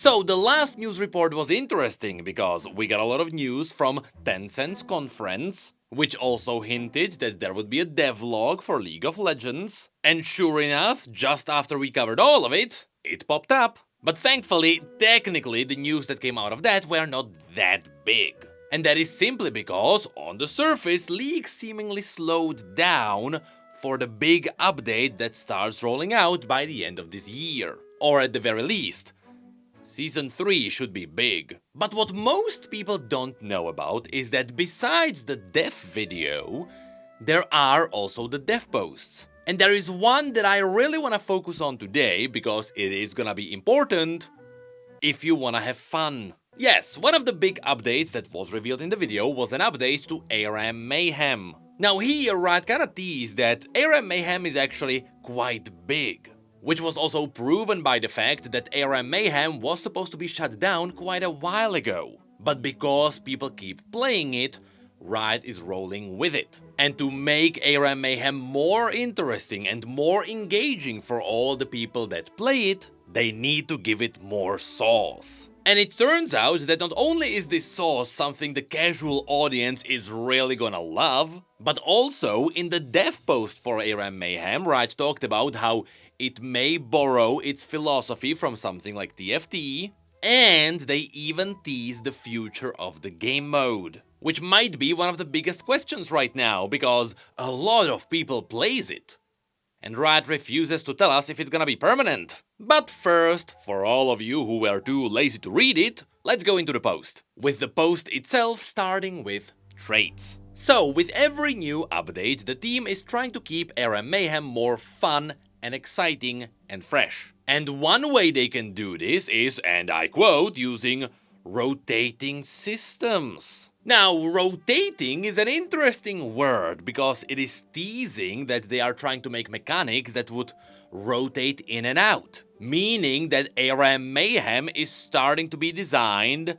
So the last news report was interesting because we got a lot of news from Tencent's conference, which also hinted that there would be a devlog for League of Legends. And sure enough, just after we covered all of it, it popped up. But thankfully, technically, the news that came out of that were not that big. And that is simply because, on the surface, League seemingly slowed down for the big update that starts rolling out by the end of this year. Or at the very least, Season 3 should be big. But what most people don't know about is that besides the dev video, there are also the dev posts. And there is one that I really want to focus on today because it is gonna be important if you wanna have fun. Yes, one of the big updates that was revealed in the video was an update to Aram Mayhem. Now here, Riot kinda teased that Aram Mayhem is actually quite big, which was also proven by the fact that Aram Mayhem was supposed to be shut down quite a while ago. But because people keep playing it, Riot is rolling with it. And to make Aram Mayhem more interesting and more engaging for all the people that play it, they need to give it more sauce. And it turns out that not only is this sauce something the casual audience is really gonna love, but also in the dev post for Aram Mayhem, Riot talked about how it may borrow its philosophy from something like TFT, and they even tease the future of the game mode, which might be one of the biggest questions right now, because a lot of people plays it. And Riot refuses to tell us if it's gonna be permanent. But first, for all of you who were too lazy to read it, let's go into the post. With the post itself starting with traits. So, with every new update, the team is trying to keep Aram Mayhem more fun and exciting and fresh. And one way they can do this is, and I quote, using rotating systems. Now, rotating is an interesting word because it is teasing that they are trying to make mechanics that would rotate in and out, meaning that Aram Mayhem is starting to be designed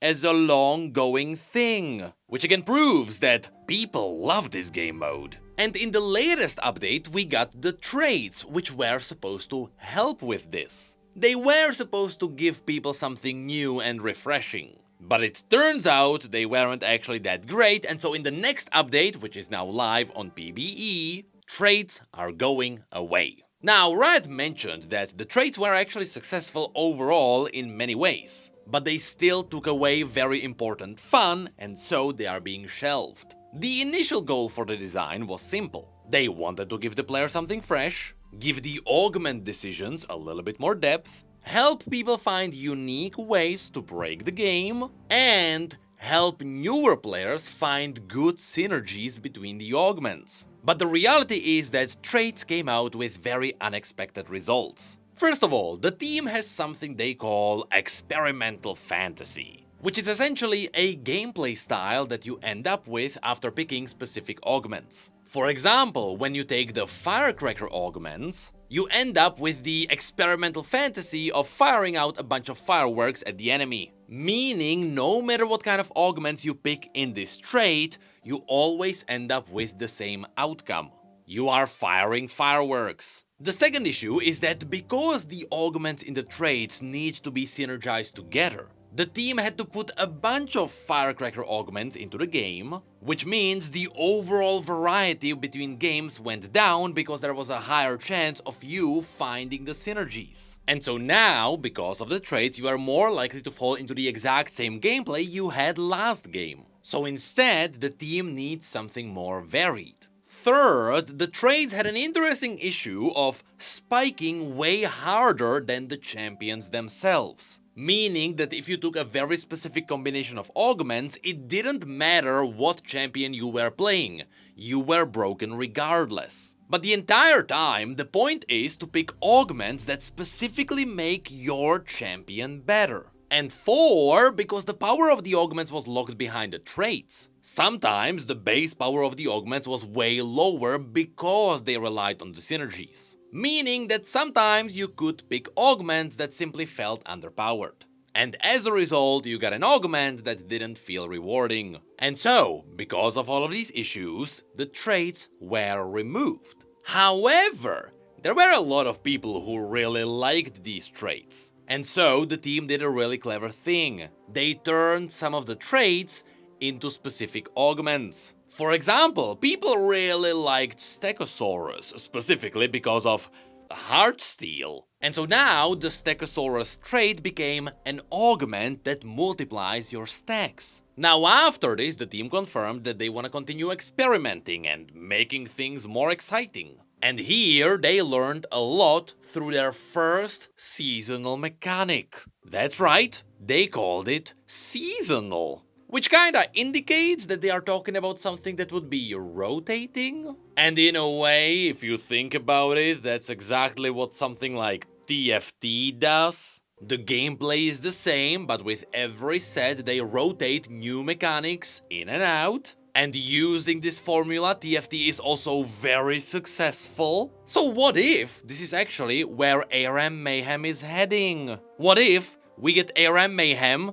as a long-going thing, which again proves that people love this game mode. And in the latest update, we got the traits, which were supposed to help with this. They were supposed to give people something new and refreshing. But it turns out they weren't actually that great, and so in the next update, which is now live on PBE, traits are going away. Now, Riot mentioned that the traits were actually successful overall in many ways, but they still took away very important fun, and so they are being shelved. The initial goal for the design was simple. They wanted to give the player something fresh, give the augment decisions a little bit more depth, help people find unique ways to break the game, and help newer players find good synergies between the augments. But the reality is that traits came out with very unexpected results. First of all, the team has something they call experimental fantasy, which is essentially a gameplay style that you end up with after picking specific augments. For example, when you take the firecracker augments, you end up with the experimental fantasy of firing out a bunch of fireworks at the enemy. Meaning, no matter what kind of augments you pick in this trait, you always end up with the same outcome. You are firing fireworks. The second issue is that because the augments in the traits need to be synergized together, the team had to put a bunch of firecracker augments into the game, which means the overall variety between games went down because there was a higher chance of you finding the synergies. And so now, because of the traits, you are more likely to fall into the exact same gameplay you had last game. So instead, the team needs something more varied. Third, the traits had an interesting issue of spiking way harder than the champions themselves. Meaning that if you took a very specific combination of augments, it didn't matter what champion you were playing, you were broken regardless. But the entire time, the point is to pick augments that specifically make your champion better. And 4, because the power of the augments was locked behind the traits. Sometimes the base power of the augments was way lower because they relied on the synergies. Meaning that sometimes you could pick augments that simply felt underpowered. And as a result, you got an augment that didn't feel rewarding. And so, because of all of these issues, the traits were removed. However, there were a lot of people who really liked these traits. And so the team did a really clever thing. They turned some of the traits into specific augments. For example, people really liked Stegosaurus, specifically because of Heartsteel. And so now the Stegosaurus trait became an augment that multiplies your stacks. Now after this, the team confirmed that they want to continue experimenting and making things more exciting. And here they learned a lot through their first seasonal mechanic. That's right, they called it seasonal. Which kinda indicates that they are talking about something that would be rotating. And in a way, if you think about it, that's exactly what something like TFT does. The gameplay is the same, but with every set they rotate new mechanics in and out. And using this formula, TFT is also very successful. So what if this is actually where Aram Mayhem is heading? What if we get Aram Mayhem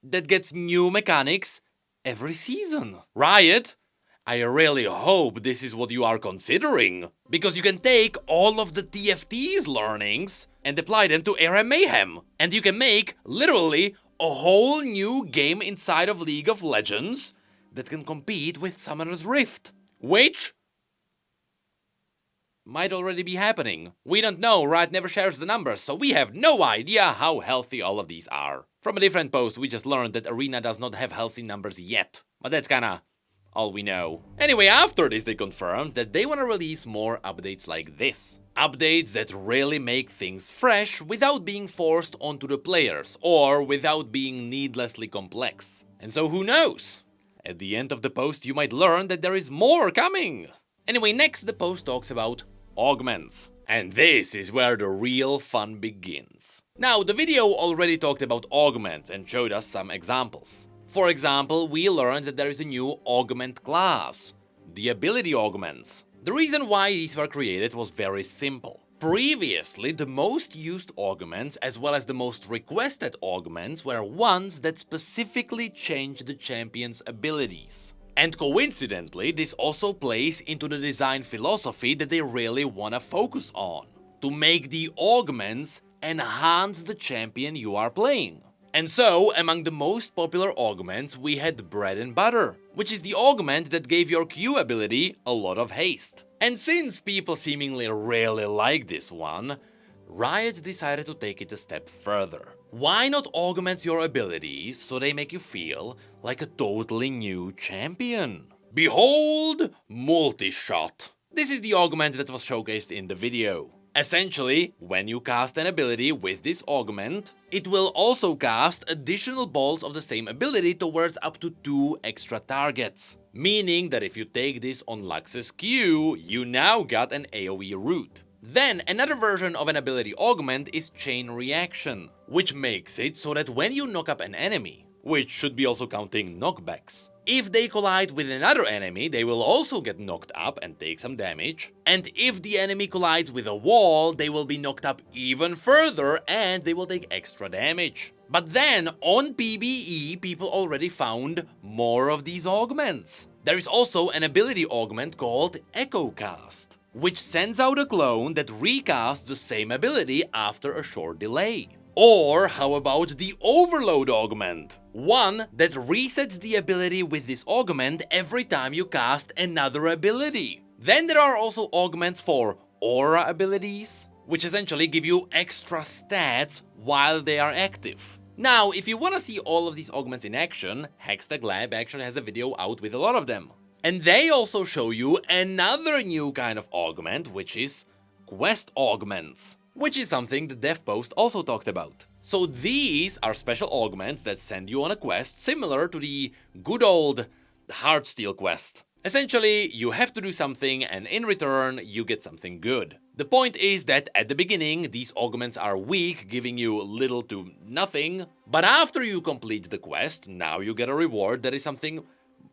that gets new mechanics every season? Riot, I really hope this is what you are considering. Because you can take all of the TFT's learnings and apply them to Aram Mayhem. And you can make, literally, a whole new game inside of League of Legends that can compete with Summoner's Rift, which might already be happening. We don't know, Riot never shares the numbers, so we have no idea how healthy all of these are. From a different post, we just learned that Arena does not have healthy numbers yet, but that's kinda all we know. Anyway, after this they confirmed that they want to release more updates like this. Updates that really make things fresh without being forced onto the players, or without being needlessly complex. And so who knows? At the end of the post you might learn that there is more coming! Anyway, next the post talks about augments. And this is where the real fun begins. Now, the video already talked about augments and showed us some examples. For example, we learned that there is a new augment class, the ability augments. The reason why these were created was very simple. Previously, the most used augments, as well as the most requested augments, were ones that specifically changed the champion's abilities. And coincidentally, this also plays into the design philosophy that they really wanna focus on. To make the augments enhance the champion you are playing. And so, among the most popular augments, we had Bread and Butter, which is the augment that gave your Q ability a lot of haste. And since people seemingly really like this one, Riot decided to take it a step further. Why not augment your abilities so they make you feel like a totally new champion? Behold, Multi-Shot. This is the augment that was showcased in the video. Essentially, when you cast an ability with this augment, it will also cast additional bolts of the same ability towards up to 2 extra targets. Meaning that if you take this on Lux's Q, you now got an AoE route. Then another version of an ability augment is Chain Reaction, which makes it so that when you knock up an enemy, which should be also counting knockbacks, if they collide with another enemy, they will also get knocked up and take some damage. And if the enemy collides with a wall, they will be knocked up even further and they will take extra damage. But then, on PBE, people already found more of these augments. There is also an ability augment called Echo Cast, which sends out a clone that recasts the same ability after a short delay. Or how about the Overload augment? One that resets the ability with this augment every time you cast another ability. Then there are also augments for aura abilities, which essentially give you extra stats while they are active. Now, if you want to see all of these augments in action, Hextech Lab actually has a video out with a lot of them. And they also show you another new kind of augment, which is quest augments, which is something the dev post also talked about. So these are special augments that send you on a quest similar to the good old Heartsteel quest. Essentially, you have to do something and in return you get something good. The point is that at the beginning these augments are weak, giving you little to nothing, but after you complete the quest, now you get a reward that is something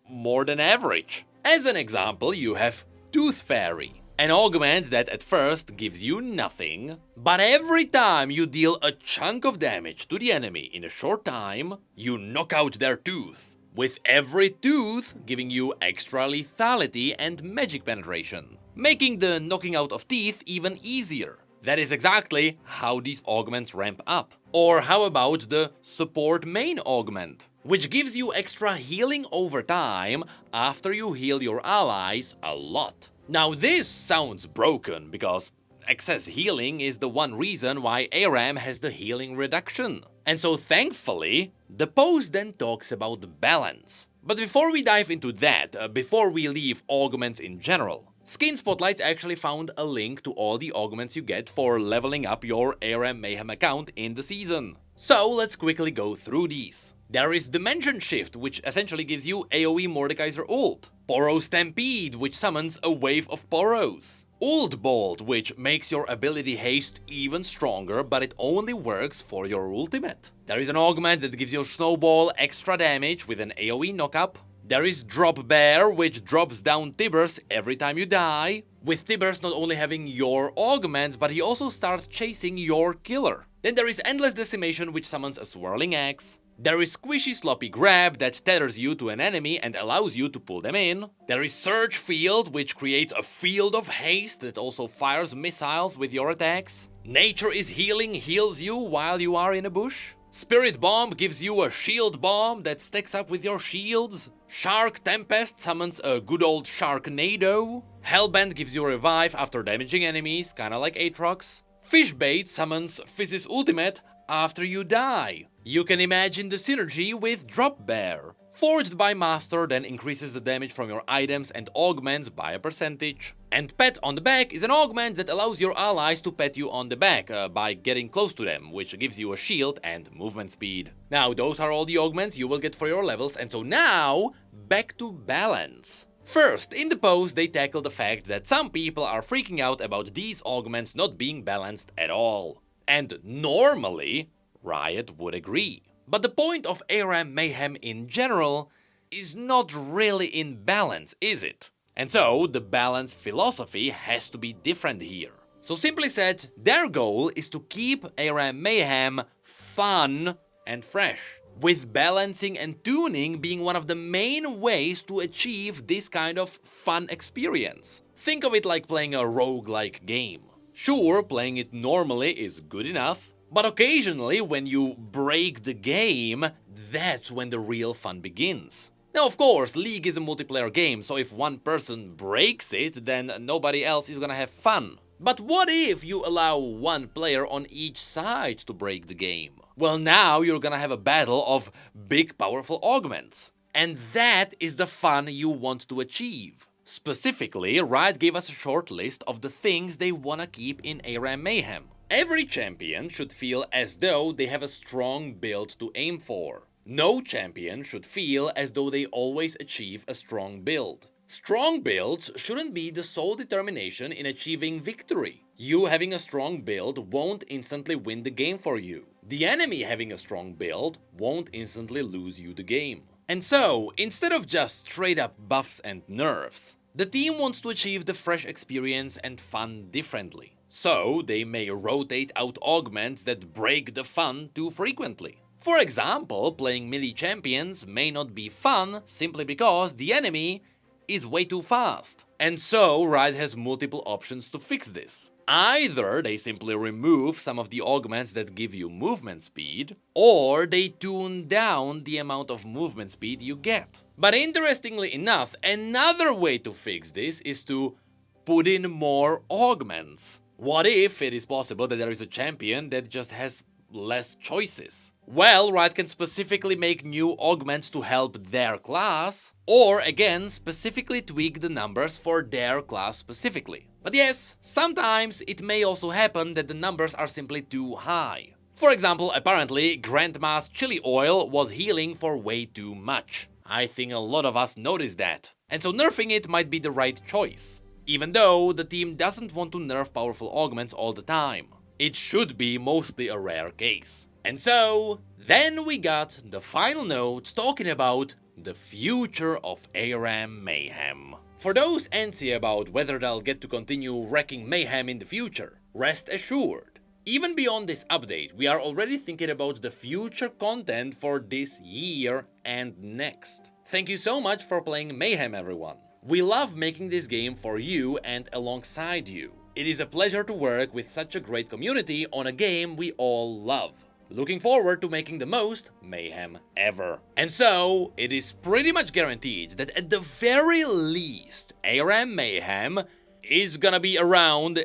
more than average. As an example, you have Tooth Fairy, an augment that at first gives you nothing, but every time you deal a chunk of damage to the enemy in a short time, you knock out their tooth, with every tooth giving you extra lethality and magic penetration, making the knocking out of teeth even easier. That is exactly how these augments ramp up. Or how about the support main augment, which gives you extra healing over time after you heal your allies a lot. Now this sounds broken because excess healing is the one reason why Aram has the healing reduction. And so thankfully, the post then talks about the balance. But before we dive into that, before we leave augments in general, Skin Spotlights actually found a link to all the augments you get for leveling up your Aram Mayhem account in the season. So let's quickly go through these. There is Dimension Shift, which essentially gives you AoE Mordekaiser ult. Poro Stampede, which summons a wave of Poros. Ult Bolt, which makes your ability haste even stronger, but it only works for your ultimate. There is an augment that gives your Snowball extra damage with an AoE knockup. There is Drop Bear, which drops down Tibbers every time you die, with Tibbers not only having your augments, but he also starts chasing your killer. Then there is Endless Decimation, which summons a Swirling Axe. There is Squishy Sloppy Grab that tethers you to an enemy and allows you to pull them in. There is Surge Field, which creates a field of haste that also fires missiles with your attacks. Nature is Healing heals you while you are in a bush. Spirit Bomb gives you a shield bomb that stacks up with your shields. Shark Tempest summons a good old Sharknado. Hellbent gives you revive after damaging enemies, kinda like Aatrox. Fishbait summons Fizz's ultimate after you die. You can imagine the synergy with Drop Bear. Forged by Master then increases the damage from your items and augments by a percentage. And Pat on the Back is an augment that allows your allies to pat you on the back by getting close to them, which gives you a shield and movement speed. Now those are all the augments you will get for your levels, and so now back to balance. First, in the post they tackle the fact that some people are freaking out about these augments not being balanced at all. And normally, Riot would agree. But the point of Aram Mayhem in general is not really in balance, is it? And so, the balance philosophy has to be different here. So simply said, their goal is to keep Aram Mayhem fun and fresh, with balancing and tuning being one of the main ways to achieve this kind of fun experience. Think of it like playing a roguelike game. Sure, playing it normally is good enough, but occasionally when you break the game, that's when the real fun begins. Now of course, League is a multiplayer game, so if one person breaks it, then nobody else is gonna have fun. But what if you allow one player on each side to break the game? Well, now you're gonna have a battle of big powerful augments. And that is the fun you want to achieve. Specifically, Riot gave us a short list of the things they wanna keep in Aram Mayhem. Every champion should feel as though they have a strong build to aim for. No champion should feel as though they always achieve a strong build. Strong builds shouldn't be the sole determination in achieving victory. You having a strong build won't instantly win the game for you. The enemy having a strong build won't instantly lose you the game. And so, instead of just straight up buffs and nerfs, the team wants to achieve the fresh experience and fun differently. So, they may rotate out augments that break the fun too frequently. For example, playing melee champions may not be fun simply because the enemy is way too fast. And so, Riot has multiple options to fix this. Either they simply remove some of the augments that give you movement speed, or they tune down the amount of movement speed you get. But interestingly enough, another way to fix this is to put in more augments. What if it is possible that there is a champion that just has less choices? Well, Riot can specifically make new augments to help their class, or again, specifically tweak the numbers for their class specifically. But yes, sometimes it may also happen that the numbers are simply too high. For example, apparently, Grandma's chili oil was healing for way too much. I think a lot of us noticed that. And so nerfing it might be the right choice. Even though the team doesn't want to nerf powerful augments all the time. It should be mostly a rare case. And so, then we got the final notes talking about the future of Aram Mayhem. For those antsy about whether they'll get to continue wrecking Mayhem in the future, rest assured. Even beyond this update, we are already thinking about the future content for this year and next. Thank you so much for playing Mayhem, everyone. We love making this game for you and alongside you. It is a pleasure to work with such a great community on a game we all love. Looking forward to making the most Mayhem ever. And so, it is pretty much guaranteed that at the very least, Aram Mayhem is gonna be around,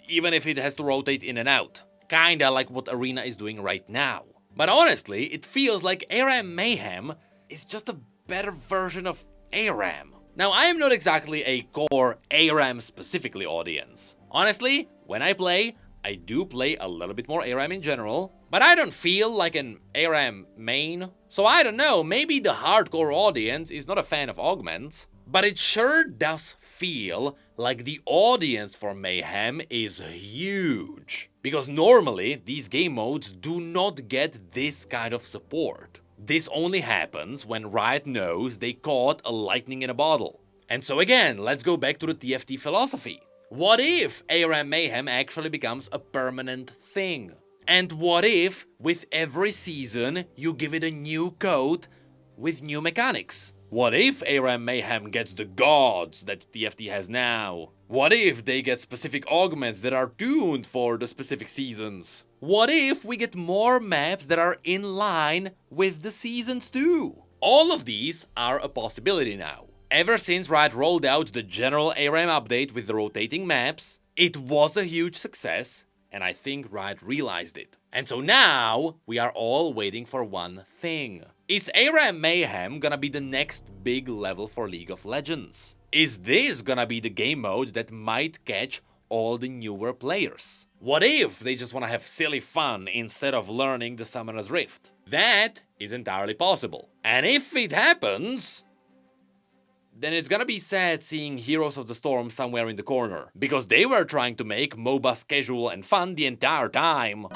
even if it has to rotate in and out. Kinda like what Arena is doing right now. But honestly, it feels like Aram Mayhem is just a better version of Aram. Now, I am not exactly a core Aram specifically audience. Honestly, when I play, I do play a little bit more Aram in general, but I don't feel like an Aram main. So I don't know, maybe the hardcore audience is not a fan of augments, but it sure does feel like the audience for Mayhem is huge. Because normally, these game modes do not get this kind of support. This only happens when Riot knows they caught a lightning in a bottle. And so again, let's go back to the TFT philosophy. What if Aram Mayhem actually becomes a permanent thing? And what if, with every season, you give it a new coat with new mechanics? What if Aram Mayhem gets the gods that TFT has now? What if they get specific augments that are tuned for the specific seasons? What if we get more maps that are in line with the seasons too? All of these are a possibility now. Ever since Riot rolled out the general Aram update with the rotating maps, it was a huge success, and I think Riot realized it. And so now, we are all waiting for one thing. Is Aram Mayhem gonna be the next big level for League of Legends? Is this gonna be the game mode that might catch all the newer players? What if they just wanna have silly fun instead of learning the Summoner's Rift? That is entirely possible. And if it happens, then it's gonna be sad seeing Heroes of the Storm somewhere in the corner, because they were trying to make MOBAs casual and fun the entire time.